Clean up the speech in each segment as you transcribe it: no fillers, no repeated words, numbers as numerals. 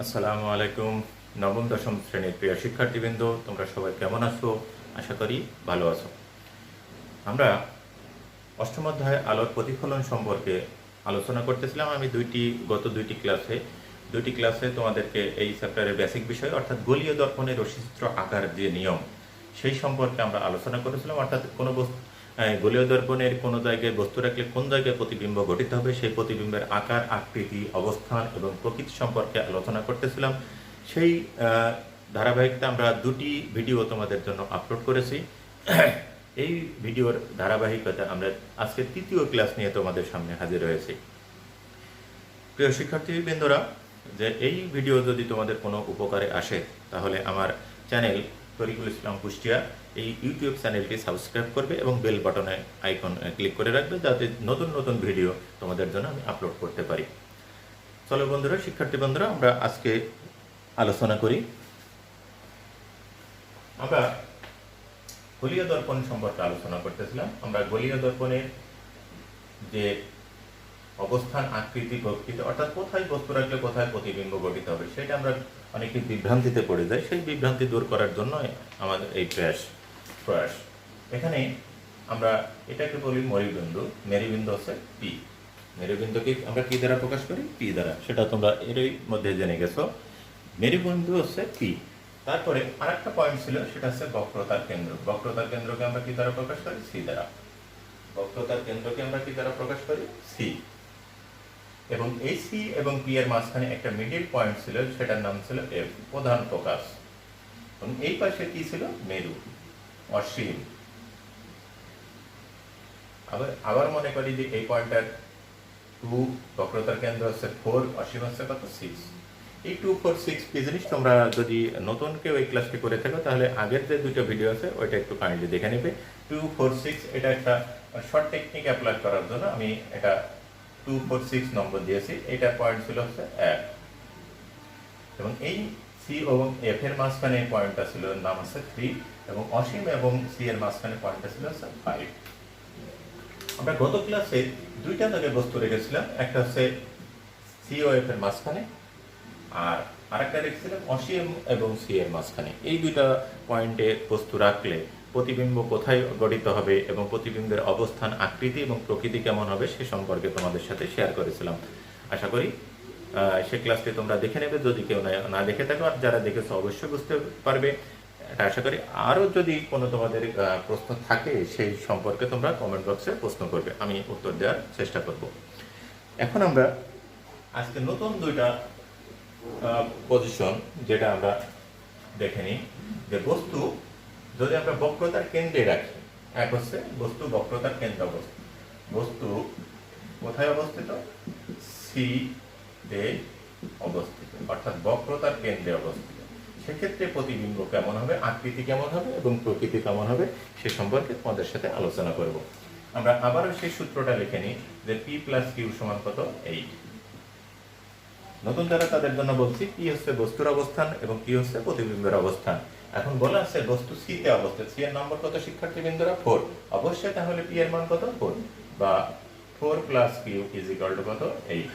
আসসালামু আলাইকুম। নবম দশম শ্রেণীর প্রিয় শিক্ষার্থীবৃন্দ, তোমরা সবাই কেমন আছো? আশা করি ভালো আছো। আমরা অষ্টম অধ্যায় আলোর প্রতিফলন সম্পর্কে আলোচনা করতেছিলাম। আমি গত দুইটি ক্লাসে তোমাদেরকে এই চ্যাপ্টারের বেসিক বিষয় অর্থাৎ গোলীয় দর্পণের রশ্মিচিত্র আঁকার যে নিয়ম সেই সম্পর্কে আমরা আলোচনা করেছিলাম। অর্থাৎ গোলীয় দর্পণের কোনো জায়গায় বস্তু রাখলে কোন জায়গায় প্রতিবিম্ব গঠিত হবে সেই প্রতিবিম্বের আকার, আকৃতি, অবস্থান এবং প্রকৃতি সম্পর্কে আলোচনা করতেছিলাম। সেই ধারাবাহিকতা আমরা দুটি ভিডিও তোমাদের জন্য আপলোড করেছি। এই ভিডিওর ধারাবাহিকতা আমরা আজকে তৃতীয় ক্লাস নিয়ে তোমাদের সামনে হাজির হয়েছি। প্রিয় শিক্ষার্থীবৃন্দরা, যে এই ভিডিও যদি তোমাদের কোনো উপকারে আসে তাহলে আমার চ্যানেল তরিকুল ইসলাম কুষ্টিয়া এই ইউটিউব চ্যানেলটি সাবস্ক্রাইব করবে এবং বেল বাটনে আইকন ক্লিক করে রাখবে, যাতে নতুন নতুন ভিডিও তোমাদের জন্য আমি আপলোড করতে পারি। চলো বন্ধুরা, শিক্ষার্থী বন্ধুরা, আমরা আজকে আলোচনা করি। আমরা গোলীয় দর্পণ সম্পর্কে আলোচনা করতেছিলাম। আমরা গোলীয় দর্পণের যে অবস্থান, আকৃতি, প্রকৃতি অর্থাৎ কোথায় বস্তু রাখলে কোথায় প্রতিবিম্ব গঠিত হবে সেটা আমরা অনেকে বিভ্রান্তিতে পড়ে যাই। সেই বিভ্রান্তি দূর করার জন্য আমাদের এই প্রয়াস। এখানে আমরা এটাকে বলি মেরুবিন্দু। মেরুবিন্দু হচ্ছে পি। মেরুবিন্দুকে আমরা কি দ্বারা প্রকাশ করি? পি দ্বারা। সেটা তোমরা এরই মধ্যে জেনে গেছো। মেরুবিন্দু হচ্ছে পি। তারপরে আরেকটা পয়েন্ট ছিল, সেটা হচ্ছে বক্রতার কেন্দ্র। বক্রতার কেন্দ্রকে আমরা কি দ্বারা প্রকাশ করি? সি দ্বারা। বক্রতার কেন্দ্রকে আমরা কি দ্বারা প্রকাশ করি? সি। এবং এই সি এবং পি এর মাঝখানে একটা মিডল পয়েন্ট ছিল, সেটার নাম ছিল এফ, প্রধান ফোকাস। এবং এই পাশে কি ছিল? মেরু, অসীম। আবার মনে করি যে এই পয়েন্টটার 2, বক্রতার কেন্দ্র হচ্ছে 4, অসীম হচ্ছে কত? 6। এই 2, 4, 6 কি জিনিস তোমরা যদি নতুন কেউ এই ক্লাসটি করে থাকো তাহলে আগের যে দুটো ভিডিও আছে ওইটা একটু কাইন্ডলি দেখে নেবে। 2, 4, 6 এটা একটা শর্ট টেকনিক অ্যাপ্লাই করার জন্য আমি এটা 2, 4, 6 নম্বর দিয়েছি। এটা পয়েন্ট ছিল হচ্ছে 1। এবং এই সি এবং এফ এর মাঝখানে পয়েন্টটা ছিল নাম হচ্ছে 3, এবং অসীম এবং সি এর মাঝখানে পয়েন্টটা ছিল হচ্ছে 5। আমরা গত ক্লাসে দুইটা জায়গায় বস্তু রেখেছিলাম, একটা হচ্ছে সি ও এফ এর মাঝখানে, আর আরেকটা রেখেছিলাম অসীম এবং সি এর মাঝখানে। এই দুইটা পয়েন্টে বস্তু রাখলে প্রতিবিম্ব কোথায় গঠিত হবে এবং প্রতিবিম্বের অবস্থান, আকৃতি এবং প্রকৃতি কেমন হবে সে সম্পর্কে তোমাদের সাথে শেয়ার করেছিলাম। আশা করি সে ক্লাসটি তোমরা দেখে নেবে যদি কেউ না দেখে থাকো, আর যারা দেখেছো অবশ্যই বুঝতে পারবে এটা আশা করি। আরও যদি কোনো তোমাদের প্রশ্ন থাকে সেই সম্পর্কে তোমরা কমেন্ট বক্সে প্রশ্ন করবে, আমি উত্তর দেওয়ার চেষ্টা করব। এখন আমরা আজকে নতুন দুইটা পজিশন যেটা আমরা দেখে নিই, যে বস্তু যদি আমরা বক্রতার কেন্দ্রে রাখি। এক হচ্ছে বস্তু বক্রতার কেন্দ্রে অবস্থিত। বস্তু কোথায় অবস্থিত? সি তে অবস্থিত, অর্থাৎ বক্রতার কেন্দ্রে অবস্থিত। সেক্ষেত্রে প্রতিবিম্ব কেমন হবে, আকৃতি কেমন হবে এবং প্রকৃতি কেমন হবে সে সম্পর্কে তোমাদের সাথে আলোচনা করব। আমরা আবারও সেই সূত্রটা লিখে নিই, যে পি প্লাস কিউ সমান কত? 8। নতুন যারা তাদের জন্য বলছি, কি হচ্ছে বস্তুর অবস্থান এবং কি হচ্ছে প্রতিবিম্বের অবস্থান। এখন বলা আছে বস্তু সি তে অবস্থিত। সি এর নম্বর কত শিক্ষার্থীবৃন্দরা? 4। অবশ্যই তাহলে পি এর মান কত? 4, বা 4 plus q is equal to কত? 8।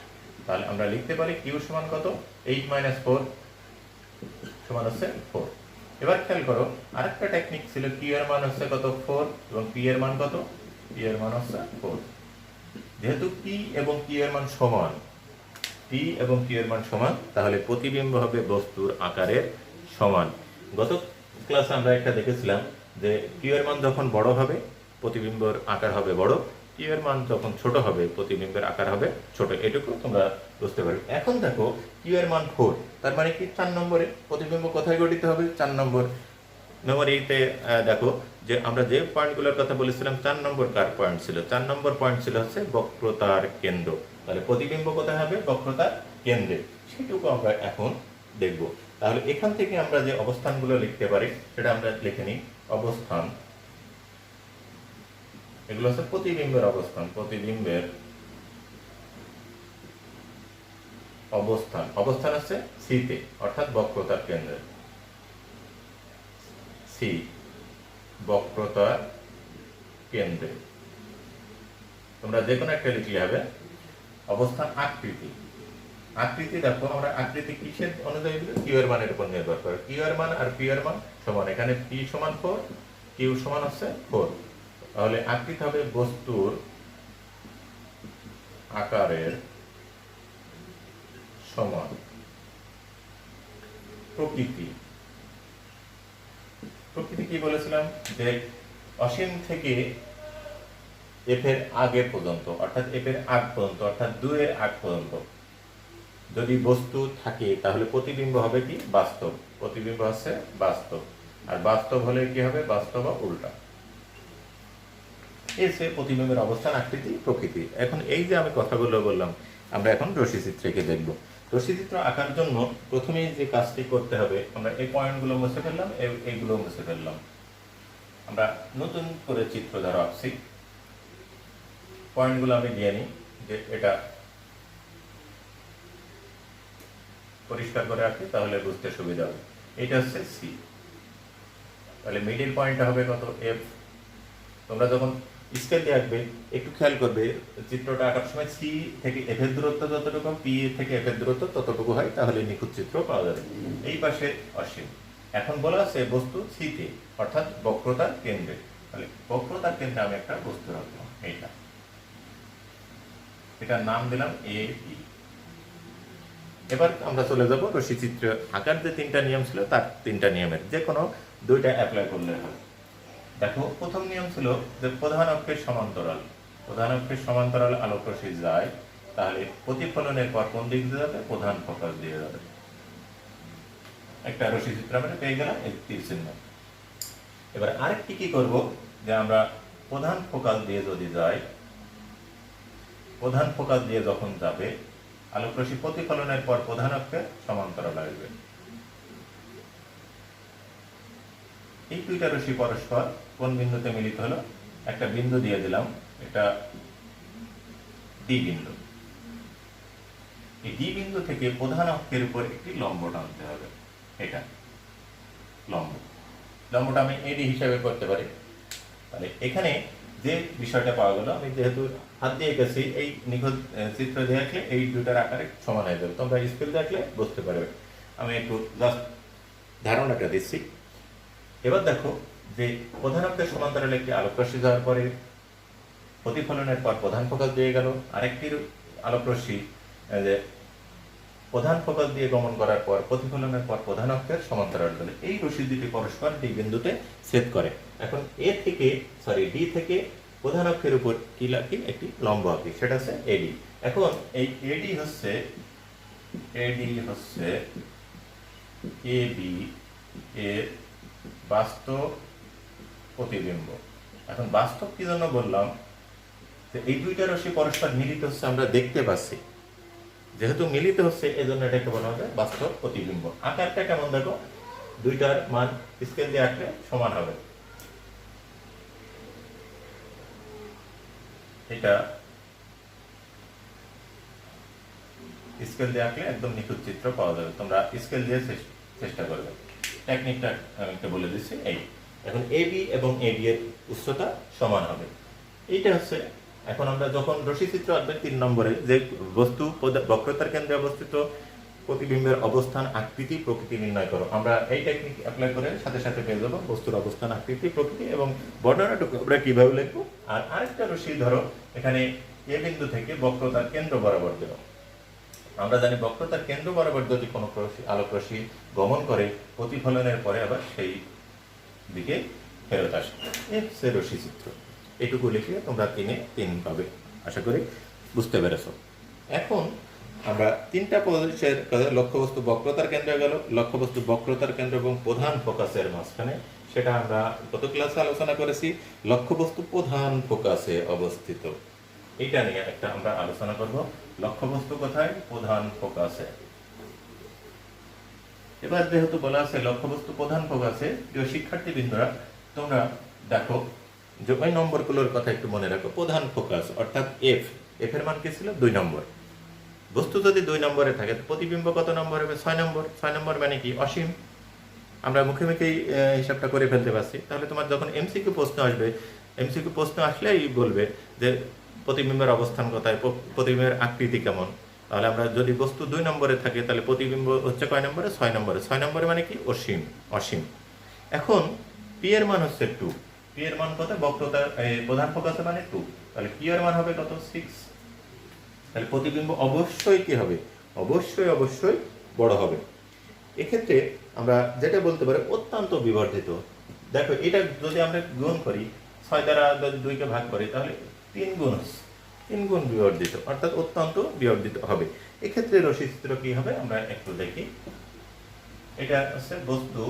তাহলে আমরা লিখতে পারি কিউ সমান কত? 8 মাইনাস 4 সমান হচ্ছে 4। এবার খেয়াল করো, আরেকটা টেকনিক ছিল, কিউ এর মান হচ্ছে কত? 4, এবং পি এর মান কত? পি এর মান হচ্ছে 4। যেহেতু পি এবং কিউ এর মান সমান, পি এবং কিউ এর মান সমান, তাহলে প্রতিবিম্ব হবে বস্তুর আকারের সমান। গত ক্লাসে আমরা একটা দেখেছিলাম যে কিউ এর মান যখন বড় হবে প্রতিবিম্বের আকার হবে বড়, কিউ এর মান যখন ছোট হবে প্রতিবিম্বের আকার হবে ছোট। এটুকু তোমরা বুঝতে পারবে। এখন দেখো কিউ এর মান 4, তার মানে কি 4 নম্বরে প্রতিবিম্ব কোথায় গঠিত হবে? 4 নম্বর মেমোরিতে। দেখো যে আমরা যে পয়েন্টগুলোর কথা বলেছিলাম, 4 নম্বর কার পয়েন্ট ছিল? 4 নম্বর পয়েন্ট ছিল হচ্ছে বক্রতার কেন্দ্র। তাহলে প্রতিবিম্ব কোথায় হবে? বক্রতার কেন্দ্রে। সেটুকু আমরা এখন দেখব। তাহলে এখান থেকে আমরা যে অবস্থানগুলো লিখতে পারি সেটা আমরা লিখে নিই। অবস্থান, এগুলো হচ্ছে প্রতিবিম্বের অবস্থান। প্রতিবিম্বের অবস্থান, অবস্থান হচ্ছে সি তে, অর্থাৎ বক্রতার কেন্দ্রে। সি, বক্রতার কেন্দ্রে। তোমরা যে কোনো একটা লিখলে হবে। অবস্থান, আকৃতি, আকৃতি দেখো, আমরা আকৃতি কিসের অনুযায়ী কিউ এর মানের উপর নির্ভর করে। কিউ এর মান আর পি এর মান সমান, এখানে পি সমান 4, কিউ সমান হচ্ছে 4। তাহলে আকৃতি হবে বস্তুর আকারের সমান প্রকৃতি। প্রকৃতি কি বলেছিলাম, যে অসীম থেকে এফ এর আগে পর্যন্ত, অর্থাৎ এফ এর আগ পর্যন্ত, অর্থাৎ 2 এর আগ পর্যন্ত যদি বস্তু থাকে তাহলে প্রতিবিম্ব হবে কি, বাস্তব। প্রতিবিম্ব হচ্ছে বাস্তব, আর বাস্তব হলে কি হবে, বাস্তব বা উল্টা। এসে প্রতিবিম্বের অবস্থান, আকৃতি, প্রকৃতি। এখন এই যে আমি কথাগুলো বললাম, আমরা এখন রশ্মিচিত্রকে দেখব। রশ্মিচিত্র আঁকার জন্য প্রথমেই যে কাজটি করতে হবে, আমরা এই পয়েন্টগুলো মুছে ফেললাম, এইগুলো মুছে ফেললাম। আমরা নতুন করে চিত্র ধরো আঁকছি। পয়েন্টগুলো আমি দিয়ে নিই, যে এটা পরিষ্কার করে রাখি, তাহলে বুঝতে সুবিধা হবে। এটা হচ্ছে সি, তাহলে মিডিল পয়েন্টটা হবে কত, এফ। তোমরা যখন স্কেল দিয়ে আঁকবে একটু খেয়াল করবে, চিত্রটা আঁকার সময় সি থেকে এফ এর দূরত্ব যতটুকু, পি থেকে এফ এর দূরত্ব ততটুকু হয়, তাহলে নিখুঁত চিত্র পাওয়া যাবে। এই পাশে অসীম। এখন বলা আছে বস্তু সিতে, অর্থাৎ বক্রতার কেন্দ্রে। তাহলে বক্রতার কেন্দ্রে আমি একটা বস্তু রাখলাম, এটার নাম দিলাম এ বি। এবার আমরা চলে যাব রশ্মিচিত্র আঁকার যে 3টা নিয়ম ছিল, তার 3টা নিয়মের যে কোনো 2টা অ্যাপ্লাই করলে হয়। দেখো, প্রথম নিয়ম ছিল যে প্রধান অক্ষের সমান্তরাল, প্রধান অক্ষের সমান্তরাল আলোক রশ্মি যায়, তাহলে প্রতিফলনের পর কোন দিক দিয়ে যাবে, প্রধান ফোকাস দিয়ে যাবে। একটা রশ্মিচিত্র আমরা পেয়ে গেলাম, এই তীর চিহ্ন। এবার আরেকটি কি করব, যে আমরা প্রধান ফোকাস দিয়ে যদি যাই, প্রধান ফোকাস দিয়ে যখন যাবে, আলোক রশ্মি প্রতিফলনের পর প্রধান অক্ষের সমান্তরাল আসবে। এই 2টা রশ্মি পরস্পর কোন বিন্দুতে মিলিত হলো, একটা বিন্দু দিয়ে দিলাম, এটা ডি বিন্দু। এই ডি বিন্দু থেকে প্রধান অক্ষের উপর একটি লম্ব টানতে হবে, এটা লম্ব। লম্বটা আমি এডি হিসাবে করতে পারি। তাহলে এখানে যে বিষয়টা পাওয়া গেল, আমি যেহেতু হাত দিয়ে গেছি, এই নিখুঁত চিত্র দেখলে এই 2টার আকারে সমান হয়ে যাবে। তোমরা স্কেল দেখলে বুঝতে পারবে। আমি একটু জাস্ট ধারণাটা দিচ্ছি। এবার দেখো, যে প্রধান অক্ষের সমান্তরালে একটি আলোক রশ্মি যাওয়ার পরে প্রতিফলনের পর প্রধান ফোকাস দিয়ে গেল, আরেকটি আলোক রশ্মি যে প্রধান ফোকাস দিয়ে গমন করার পর প্রতিফলনের পর প্রধান অক্ষের সমান্তরাল গেল। এই রশ্মি দুটি পরস্পর ডি বিন্দুতে ছেদ করে। এখন ডি থেকে প্রধান অক্ষের উপর কি লাগি, একটি লম্ব আঁকি, সেটা হচ্ছে এডি। এখন এই এডি হচ্ছে এ বি এর বাস্তব প্রতিবিম্ব। এখন বাস্তব কি জন্য বললাম, যে এই 2টা রশ্মি পরস্পর মিলিত হচ্ছে, আমরা দেখতে পাচ্ছি। যেহেতু মিলিত হচ্ছে, এজন্য এটাকে বলা হবে বাস্তব প্রতিবিম্ব। আকারটা কেমন দেখো, 2টার মান স্কেল দিয়ে আঁকলে সমান হবে। এটা স্কেল দিয়ে আঁকলে একদম নিখুঁত চিত্র পাওয়া যাবে। তোমরা স্কেল দিয়ে চেষ্টা করবে। টেকনিকটা আমি একটু বলে দিচ্ছি। এই এখন এবি এবং এডি এর উচ্চতা সমান হবে। এইটা হচ্ছে, এখন আমরা যখন রশ্মিচিত্র আঁকবে 3 নম্বরে, যে বস্তু বক্রতার কেন্দ্রে অবস্থিত প্রতিবিম্বের অবস্থান, আকৃতি, প্রকৃতি নির্ণয় করো। আমরা এই টেকনিক অ্যাপ্লাই করে সাথে সাথে পেয়ে যাবো বস্তুর অবস্থান, আকৃতি, প্রকৃতি এবং বর্ণনাটুকু আমরা কিভাবে লিখবো। আর আরেকটা রশ্মি ধরো, এখানে এ বিন্দু থেকে বক্রতার কেন্দ্র বরাবর দিল। আমরা জানি বক্রতার কেন্দ্র বরাবর যদি কোনো আলোক রশ্মি গমন করে, প্রতিফলনের পরে আবার সেই দিকে ফেরত আসে। সে রশ্মিচিত্র। এটুকু লিখে তোমরা 3 পাবে। আশা করি বুঝতে পেরেছ। এখন আমরা 3টা পজিশনের লক্ষ্যবস্তু বক্রতার কেন্দ্রে গেল, লক্ষ্যবস্তু বক্রতার কেন্দ্র এবং প্রধান ফোকাসের মাঝখানে, সেটা আমরা গত ক্লাসে আলোচনা করেছি। লক্ষ্যবস্তু প্রধান ফোকাসে অবস্থিত, এটা নিয়ে একটা আমরা আলোচনা করব। লক্ষ্যবস্তু কোথায়, প্রধান ফোকাসে। এবার যেহেতু বলা আছে লক্ষ্যবস্তু প্রধান ফোকাসে, প্রিয় শিক্ষার্থী বৃন্দরা, তোমরা দেখো যে ওই নম্বরগুলোর কথা একটু মনে রাখো। প্রধান ফোকাস অর্থাৎ এফ এর মান কি ছিল, 2 নম্বর। বস্তু যদি 2 নম্বরে থাকে, প্রতিবিম্ব কত নম্বর হবে, 6 নম্বর। 6 নম্বর মানে কি, অসীম। আমরা মুখে মুখেই হিসাবটা করে ফেলতে পারছি। তাহলে তোমার যখন এমসিকিউ প্রশ্ন আসবে, এমসিকিউ প্রশ্ন আসলেই বলবে যে প্রতিবিম্বের অবস্থান কোথায়, প্রতিবিম্বের আকৃতি কেমন, তাহলে আমরা যদি বস্তু 2 নম্বরে থাকে তাহলে প্রতিবিম্ব হচ্ছে কয় নম্বরে? 6 নম্বরে। 6 নম্বরে মানে কি? অসীম। অসীম। এখন পি এর মান হচ্ছে 2। পি এর মান কত? বক্রতার প্রধান ফোকাসে মানে 2। তাহলে পি এর মান হবে কত? 6। তাহলে প্রতিবিম্ব অবশ্যই কি হবে? অবশ্যই বড় হবে। এক্ষেত্রে আমরা যেটা বলতে পারি অত্যন্ত বিবর্ধিত। দেখো এটা যদি আমরা গুণ করি, 6 দ্বারা যদি 2 কে ভাগ করি তাহলে 3 গুণ বিবর্ধিত, অর্থাৎ অত্যন্ত বিবর্ধিত হবে। এক্ষেত্রে রশ্মি চিত্র কি হবে আমরা একটু দেখি। এটা হচ্ছে বস্তু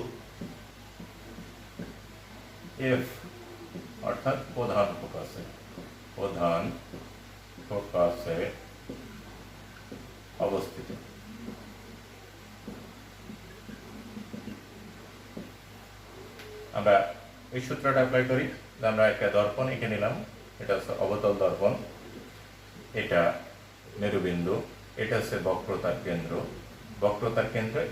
এফ, অর্থাৎ প্রধান ফোকাসে অবস্থিত। আমরা এই সূত্রটা অ্যাপ্লাই করি। আমরা একটা দর্পণ এঁকে নিলাম, এটা হচ্ছে অবতল দর্পণ, এটা মেরুবিন্দু, এটা হচ্ছে বক্রতার কেন্দ্র,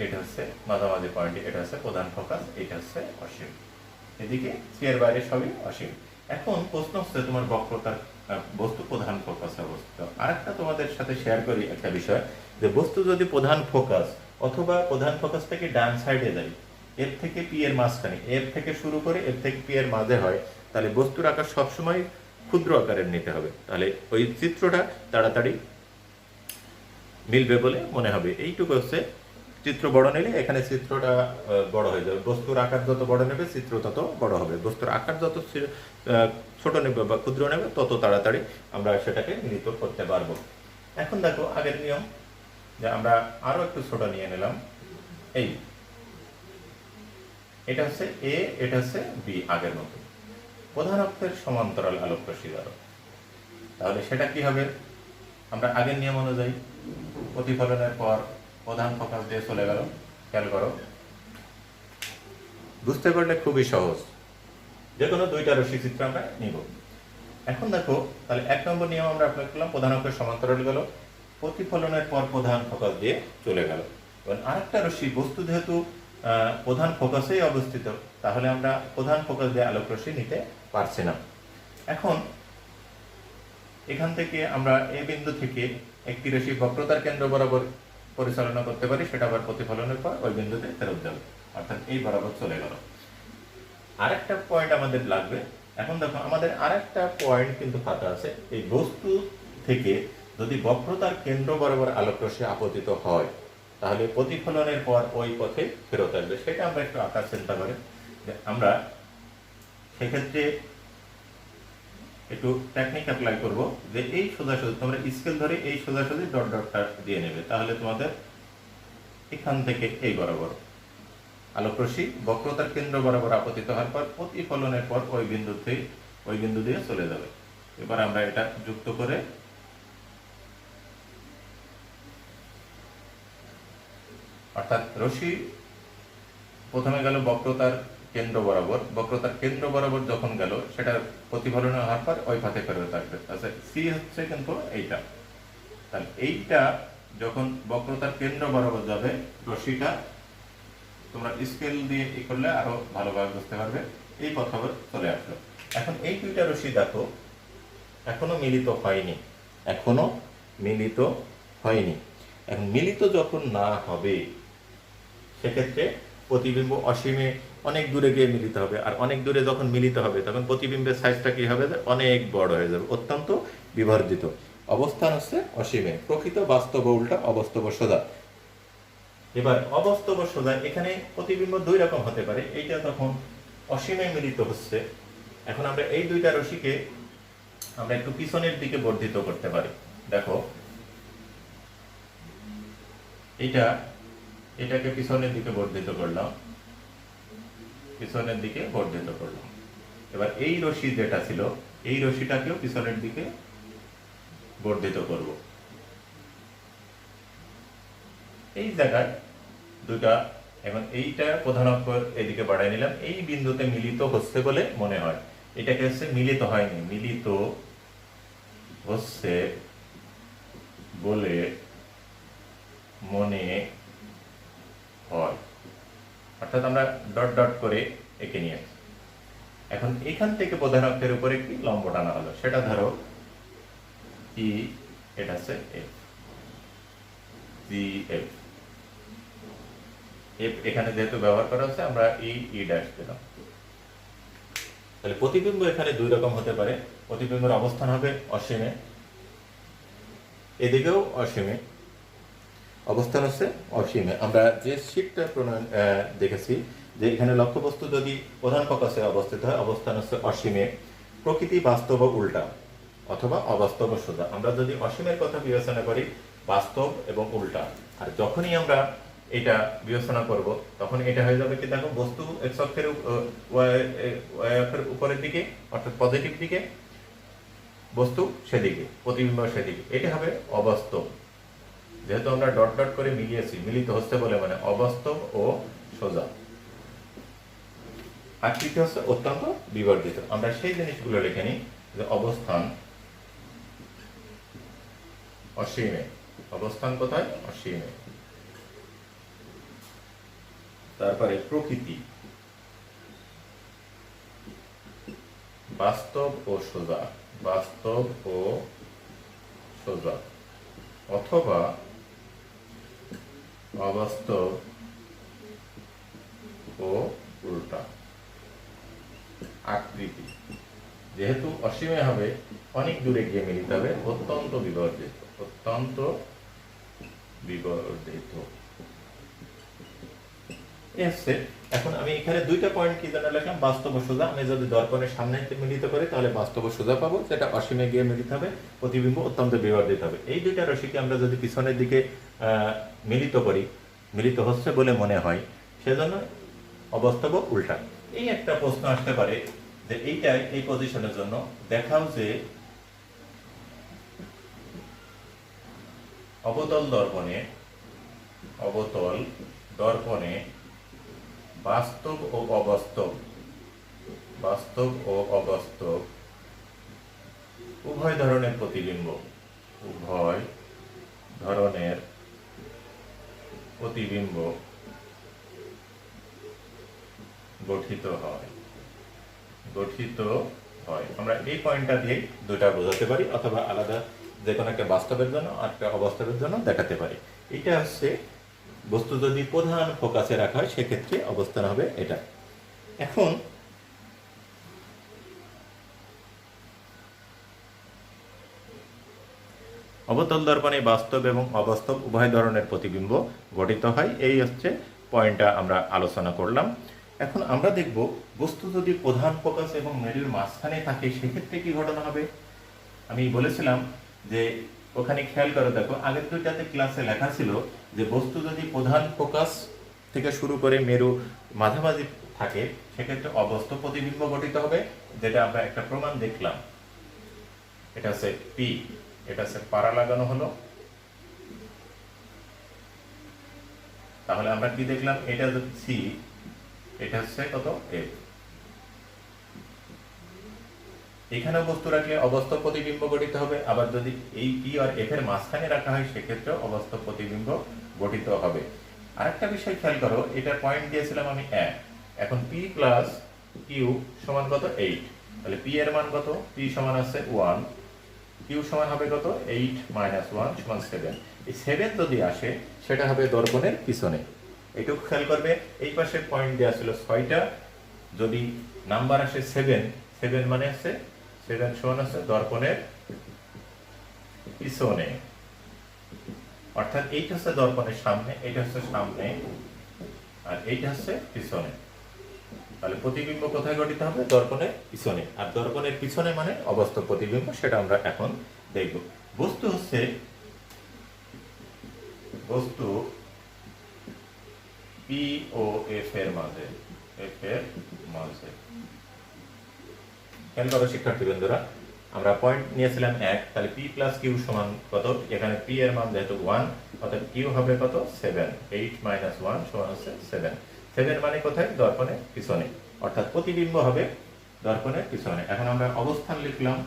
এটা হচ্ছে মাঝামাঝি পয়েন্ট, এটা হচ্ছে প্রধান ফোকাস, এটা হচ্ছে অসীম। এদিকে সি এর বাইরে সবই অসীম। এখন প্রশ্ন হচ্ছে তোমার বক্রতার বস্তু প্রধান ফোকাসে অবস্থিত। আরেকটা তোমাদের সাথে শেয়ার করি একটা বিষয়, যে বস্তু যদি প্রধান ফোকাস অথবা প্রধান ফোকাস থেকে ডান সাইডে যায়, এর থেকে পি এর মাঝখানে, এর থেকে শুরু করে এর থেকে পি এর মাঝে হয়, তাহলে বস্তুর আকার সবসময় ক্ষুদ্র আকারের নিতে হবে। তাহলে ওই চিত্রটা তাড়াতাড়ি মিলবে বলে মনে হবে। এইটুকু হচ্ছে, চিত্র বড় নিলে এখানে চিত্রটা বড় হয়ে যাবে। বস্তুর আকার যত বড় নেবে চিত্র তত বড় হবে। বস্তুর আকার যত ছোট নেবে বা ক্ষুদ্র নেবে তত তাড়াতাড়ি আমরা সেটাকে মিলিত করতে পারবো। এখন দেখো আগের নিয়ম, যে আমরা আরো একটু ছোট নিয়ে নিলাম। এই এটা হচ্ছে এ, এটা হচ্ছে বি, আগের মতো প্রধান অক্ষের সমান্তরাল আলোক রশ্মি দ্বারা। তাহলে সেটা কি হবে? আমরা আগের নিয়ম অনুযায়ী প্রতিফলনের পর প্রধান ফোকাস দিয়ে চলে গেল। খেয়াল করো, বুঝতে পারলে খুবই সহজ। যে কোনো 2টা রশ্মি চিত্র আমরা নিব। এখন দেখো, তাহলে 1 নম্বর নিয়ম আমরা অ্যাপ্লাই করলাম, প্রধান অক্ষের সমান্তরাল গেল, প্রতিফলনের পর প্রধান ফোকাস দিয়ে চলে গেল। এবং আরেকটা রশ্মি, বস্তু যেহেতু প্রধান ফোকাসেই অবস্থিত, তাহলে আমরা প্রধান ফোকাস দিয়ে আলোক রশ্মি নিতে পারছি না। এখন এখান থেকে আমরা এই বিন্দু থেকে একটি রশ্মি বক্রতার কেন্দ্র বরাবর পরিচালনা করতে পারি, সেটা আবার প্রতিফলনের পর ওই বিন্দুতে ফেরত যাবে, অর্থাৎ এই বরাবর চলে গেল। আরেকটা পয়েন্ট আমাদের লাগবে। এখন দেখো আমাদের আরেকটা পয়েন্ট কিন্তু ফাঁকা আছে। এই বস্তু থেকে যদি বক্রতার কেন্দ্র বরাবর আলোক রশ্মি আপতিত হয়, তাহলে প্রতিফলনের পর ওই পথে ফেরত আসবে। সেটা আমরা একটু আকার চিন্তা করি, যে আমরা সেক্ষেত্রে একটু টেকনিক অ্যাপ্লাই করব, যে এই সোজাসুজি তোমরা স্কেল ধরে এই সোজাসুজি ডট ডটটা দিয়ে নেবে, তাহলে তোমাদের এখান থেকে এই বরাবর আলোক রশ্মি বক্রতার কেন্দ্র বরাবর আপতিত হওয়ার পর প্রতিফলনের পর ওই বিন্দু দিয়ে চলে যাবে। এবার আমরা এটা যুক্ত করে অর্থাৎ রশ্মি প্রথমে গেল বক্রতার কেন্দ্র বরাবর যখন গেল, সেটা প্রতিফলন হওয়ার পর ওই পথে ফেরত আসবে। আচ্ছা, সি হচ্ছে কিন্তু এইটা। তাহলে এইটা যখন বক্রতার কেন্দ্র বরাবর যাবে, রশ্মিটা তোমরা স্কেল দিয়ে ই করলে আরো ভালোভাবে বুঝতে পারবে। এই পথে চলে আসলো। এখন এই 2টা রশ্মি দেখো এখনো মিলিত হয়নি। এখন মিলিত যখন না হবে, সেক্ষেত্রে প্রতিবিম্ব অসীমে অনেক দূরে গিয়ে মিলিত হবে। আর অনেক দূরে যখন মিলিত হবে, তখন প্রতিবিম্বের সাইজটা কি হবে? অনেক বড় হয়ে যাবে, অত্যন্ত বিবর্ধিত। অবস্থান হচ্ছে অসীমে, প্রকৃত বাস্তব উল্টা অবাস্তব সোজা। এবার অবাস্তব সোজা, এখানে প্রতিবিম্ব 2 রকম হতে পারে। এইটা তখন অসীমে মিলিত হচ্ছে। এখন আমরা এই 2টা রশ্মিকে আমরা একটু পিছনের দিকে বর্ধিত করতে পারি। দেখো, এটাকে পিছনের দিকে বর্ধিত করলাম। এবার এই রশ্মি যেটা ছিল, এই রশ্মিটাকেও পিছনের দিকে বর্ধিত করব। এই জায়গায় 2টা, এবং এইটা প্রধান অক্ষ এদিকে বাড়াই নিলাম। এই বিন্দুতে মিলিত হচ্ছে বলে মনে হয়। এটাকে হচ্ছে মিলিত হয়নি, মিলিত হচ্ছে বলে মনে হয়, অর্থাৎ আমরা ডট ডট করে এঁকে নিয়েছি। এখন এখান থেকে প্রধান অক্ষের উপরে একটি লম্ব টানা হলো, সেটা ধরো ই, এটা হচ্ছে এফ। সি এফ, এফ এখানে যেহেতু ব্যবহার করা হচ্ছে আমরা ই ড্যাশ দিলাম। তাহলে প্রতিবিম্ব এখানে দুই রকম হতে পারে। প্রতিবিম্বের অবস্থান হবে অসীমে, এদিকেও অসীমে, অবস্থান হচ্ছে অসীমে। আমরা যে শীটটা দেখেছি যে এখানে লক্ষ্যবস্তু যদি প্রধান ফোকাসে অবস্থিত হয়, অবস্থান হচ্ছে অসীমে, প্রকৃতি বাস্তব ও উল্টা অথবা অবাস্তব ও সোজা। আমরা যদি অসীমের কথা বিবেচনা করি বাস্তব এবং উল্টা, আর যখনই আমরা এটা বিবেচনা করব তখন এটা হয়ে যাবে কি, দেখো বস্তু এক্স অক্ষের উপরের দিকে অর্থাৎ পজিটিভ দিকে, বস্তু সেদিকে, প্রতিবিম্ব সেদিকে, এটা হবে অবাস্তব। যেহেতু আমরা ডট ডট করে মিলিয়েছি, মিলিত হচ্ছে বলে মানে অবাস্তব ও সোজা। আর তৃতীয় হচ্ছে অত্যন্ত বিবর্জিত। আমরা সেই জিনিসগুলো লিখে নিই যে অবস্থান অসীমে, অবস্থান কোথায়? অসীমে। তারপরে প্রকৃতি বাস্তব ও সোজা, বাস্তব ও সোজা অথবা অবাস্তব ও উল্টা। আকৃতি যেহেতু অসীমে হবে, অনেক দূরে গিয়ে মিলিতে হবে, অত্যন্ত বিবর্জিত, অত্যন্ত বিবর্জিত। এখন আমি এখানে দুইটা পয়েন্ট কি জন্য লিখলাম, বাস্তব ও সোজা। আমি যদি দর্পণের সামনে মিলিত করি তাহলে বাস্তব ও সোজা পাবো, যেটা অসীমে গিয়ে মিলিত হবে, প্রতিবিম্ব অত্যন্ত বিবর্জিত হবে। এই দুইটা রশ্মিকে আমরা যদি পিছনের দিকে মিলিত করি, মিলিত হচ্ছে বলে মনে হয়, সেজন্য অবাস্তব ও উল্টা। এই একটা প্রশ্ন আসতে পারে যে এইটাই এই পজিশনের জন্য দেখাও যে অবতল দর্পণে, অবতল দর্পণে বাস্তব ও অবাস্তব, বাস্তব ও অবাস্তব উভয় ধরনের প্রতিবিম্ব, উভয় ধরনের প্রতিবিম্ব গঠিত হয়, গঠিত হয়। আমরা এই পয়েন্টটা দিয়ে দুটা বোঝাতে পারি, অথবা আলাদা যে কোনো একটা বাস্তবের জন্য আর একটা অবাস্তবের জন্য দেখাতে পারি। এটা হচ্ছে বস্তু যদি প্রধান ফোকাসে রাখা হয় সেক্ষেত্রে অবস্থান হবে এটা। এখন অবতল দর্পণে বাস্তব এবং অবাস্তব উভয় ধরনের প্রতিবিম্ব গঠিত হয়, এই হচ্ছে পয়েন্টটা আমরা আলোচনা করলাম। এখন আমরা দেখব বস্তু যদি প্রধান ফোকাস এবং মেরুর মাঝখানে থাকে সেক্ষেত্রে কি ঘটনা হবে। আমি বলেছিলাম যে ওখানে খেয়াল করে দেখো, আগের দুইটাতে ক্লাসে লেখা ছিল যে বস্তু যদি প্রধান ফোকাস থেকে শুরু করে মেরু মাঝামাঝি থাকে সেক্ষেত্রে অবাস্তব প্রতিবিম্ব গঠিত হবে, যেটা আমরা একটা প্রমাণ দেখলাম। এটা হচ্ছে পি, এটা হচ্ছে পাড়া লাগানো হলো। তাহলে আমরা কি দেখলাম, এটা সি, এটা হচ্ছে কত এফ। এখানে বস্তু রাখলে অবাস্তব প্রতিবিম্ব গঠিত হবে, আবার যদি এই পি আর এফ এর মাঝখানে রাখা হয় সেক্ষেত্রে অবাস্তব প্রতিবিম্ব গঠিত হবে। আরেকটা বিষয় খেয়াল করো, এটা পয়েন্ট দিয়েছিলাম আমি 1, এখন পি প্লাস কিউ সমান কত 8, তাহলে পি এর মান কত, পি সমান আছে 1, কিউ সমান হবে কত 8 - 1 সমান 7। এই 7 যদি আসে সেটা হবে দর্পণের পিছনে। এটুকু খেয়াল করবে, এই পাশে পয়েন্ট দেওয়া ছিল 6টা, যদি নাম্বার আসে 7, 7 মানে আছে 7 সমান আছে দর্পণের পিছনে, অর্থাৎ এইটা হচ্ছে দর্পণের সামনে, এটা হচ্ছে সামনে, আর এইটা হচ্ছে পিছনে। তাহলে প্রতিবিম্ব কোথায় গঠিত হবে, দর্পণের পিছনে। আর দর্পণের পিছনে মানে অবাস্তব প্রতিবিম্ব, সেটা আমরা এখন দেখব। বস্তু হচ্ছে, বস্তু পি ও এফ এর মাঝে, এফ এর মাঝে খেয়াল করো শিক্ষার্থী বন্ধুরা, আমরা পয়েন্ট নিয়েছিলাম 1, তাহলে পি প্লাস কিউ সমান কত, এখানে পি এর মান যেহেতু 1 অর্থাৎ কিউ হবে কত 7, 8 - 1 সমান হচ্ছে 7। 7 মানে কোথায়, দর্পণের পিছনে, অর্থাৎ প্রতিবিম্ব হবে দর্পণের পিছনে। এখন আমরা অবস্থান লিখলাম,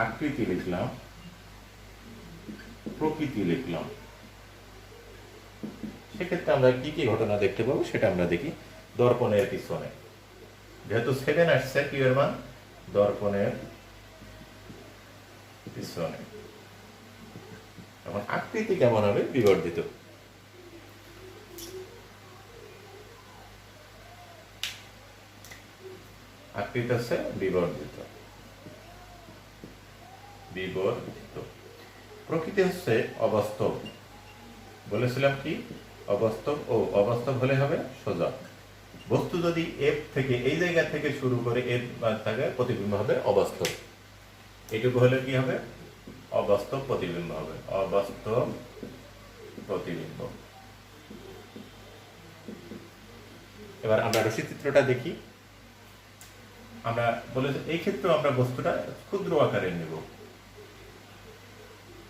আকৃতি লিখলাম, প্রকৃতি লিখলাম। সেক্ষেত্রে আমরা কি কি ঘটনা দেখতে পাবো সেটা আমরা দেখি। দর্পণের পিছনে যেহেতু 7 আসছে, কিউ এর মান দর্পণের পিছনে। এখন আকৃতি কেমন হবে? বিবর্ধিত। আকৃতি হচ্ছে বিবর্ধিত। বিবর্ধিত। প্রকৃতি হচ্ছে অবাস্তব। বলেছিলাম কি? অবাস্তব। ও অবাস্তব হলে হবে সোজা। বস্তু যদি এফ থেকে এই জায়গা থেকে শুরু করে এর থাকে প্রতিবিম্ব হবে অবাস্তব। এটুকু হলে কি হবে? অবাস্তব প্রতিবিম্ব হবে। অবাস্তব প্রতিবিম্ব। এবার আমরা রশ্মি চিত্রটা দেখি। আমরা বলে এই ক্ষেত্রে আমরা বস্তুটা ক্ষুদ্র আকারে নেব।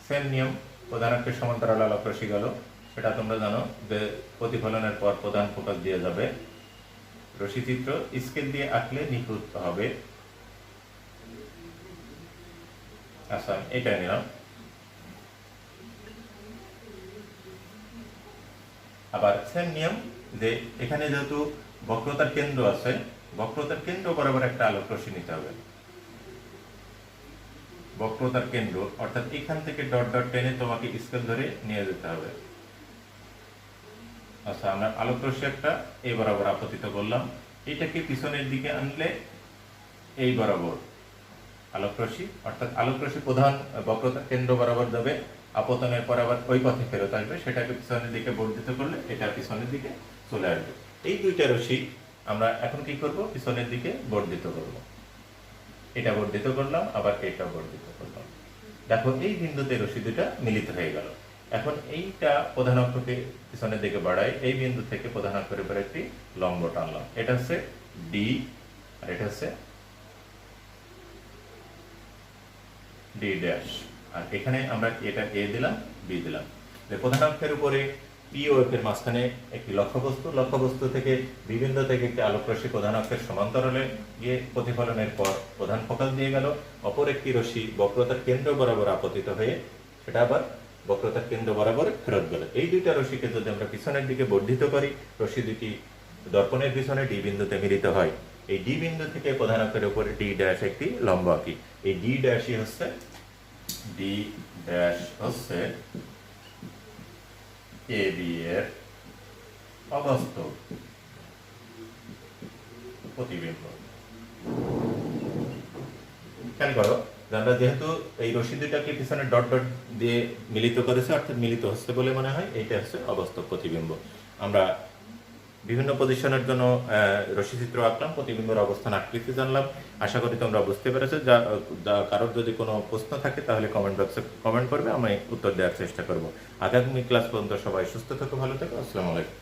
সেম নিয়ম, প্রধান অক্ষের সমান্তরাল আলোক রশ্মি গেল, সেটা তোমরা জানো যে প্রতিফলনের পর প্রধান ফোকাস দিয়ে যাবে। রশ্মি চিত্র স্কেল দিয়ে আঁকলে নিখুঁত হবে। আচ্ছা, এটা নিলাম। আবার সেম নিয়ম যে এখানে যেহেতু বক্রতার কেন্দ্র আছে, বক্রতার কেন্দ্র বরাবর একটা আলোক রশ্মি নিতে হবে। বক্রতার কেন্দ্র অর্থাৎ এখান থেকে ডট ডট টেনে তোমাকে স্কেল ধরে নিয়ে যেতে হবে। আচ্ছা, আমরা আলোক রশ্মি একটা এই বরাবর আপতিত করলাম। এটাকে পিছনের দিকে আনলে এই বরাবর আলোক রশ্মি, অর্থাৎ আলোক রশ্মি প্রধান বক্রতার কেন্দ্র বরাবর যাবে, আপতনের পর আবার ওই পথে ফেরত আসবে। সেটাকে পিছনের দিকে বর্ধিত করলে এটা পিছনের দিকে চলে আসবে। এই দুইটা রশ্মি আমরা এখন কি করব? পিছনের দিকে বর্ধিত করব। এটা বর্ধিত করলাম, আবার এটা বর্ধিত করলাম। দেখো এই বিন্দুতে রশ্মি দুটা মিলিত হয়ে গেল। এখন এইটা প্রধান অক্ষকে পিছনের দিকে বাড়াই, এই বিন্দু থেকে প্রধান অক্ষের উপর একটি লম্ব টানলাম। এটা হচ্ছে ডি আর এটা হচ্ছে ডি ড্যাশ। আর এখানে আমরা এটা এ দিলাম, বি দিলাম। প্রধান অক্ষের উপরে পি ও এফ এর মাঝখানে একটি লক্ষ্যবস্তু, লক্ষ্যবস্তু থেকে বিভিন্ন থেকে একটি আলোক রশ্মি প্রধান অক্ষের সমান্তরালে গিয়ে প্রতিফলনের পর প্রধান ফোকাস দিয়ে গেল। অপর একটি রশ্মি বক্রতার কেন্দ্র বরাবর আপতিত হয়ে সেটা আবার বক্রতার কেন্দ্র বরাবর ফেরত গেল। এই দুইটা রশ্মিকে যদি আমরা পিছনের দিকে বর্ধিত করি, রশ্মি দুটি দর্পণের পিছনে ডি বিন্দুতে মিলিত হয়। এই ডি বিন্দু থেকে প্রধান অক্ষের উপরে ডি ড্যাশ একটি লম্ব আঁকি। এই ডি ড্যাশই হচ্ছে ডি ড্যাশ হচ্ছে এ বি এর অবাস্তব প্রতিবিম্ব। খেয়াল করো, আমরা যেহেতু এই রশ্মি দুটাকে পিছনে ডট ডট দিয়ে মিলিত করেছে, অর্থাৎ মিলিত হচ্ছে বলে মনে হয়, এইটা হচ্ছে অবাস্তব প্রতিবিম্ব। আমরা বিভিন্ন পজিশনের জন্য রশ্মি চিত্র আঁকলাম, প্রতিবিম্বের অবস্থান আকৃতি জানলাম। আশা করি তোমরা বুঝতে পেরেছো। কারোর যদি কোনো প্রশ্ন থাকে তাহলে কমেন্ট বক্সে কমেন্ট করবে, আমি উত্তর দেওয়ার চেষ্টা করব। আগামী ক্লাস পর্যন্ত সবাই সুস্থ থাকো, ভালো থাকো। আসসালামু আলাইকুম।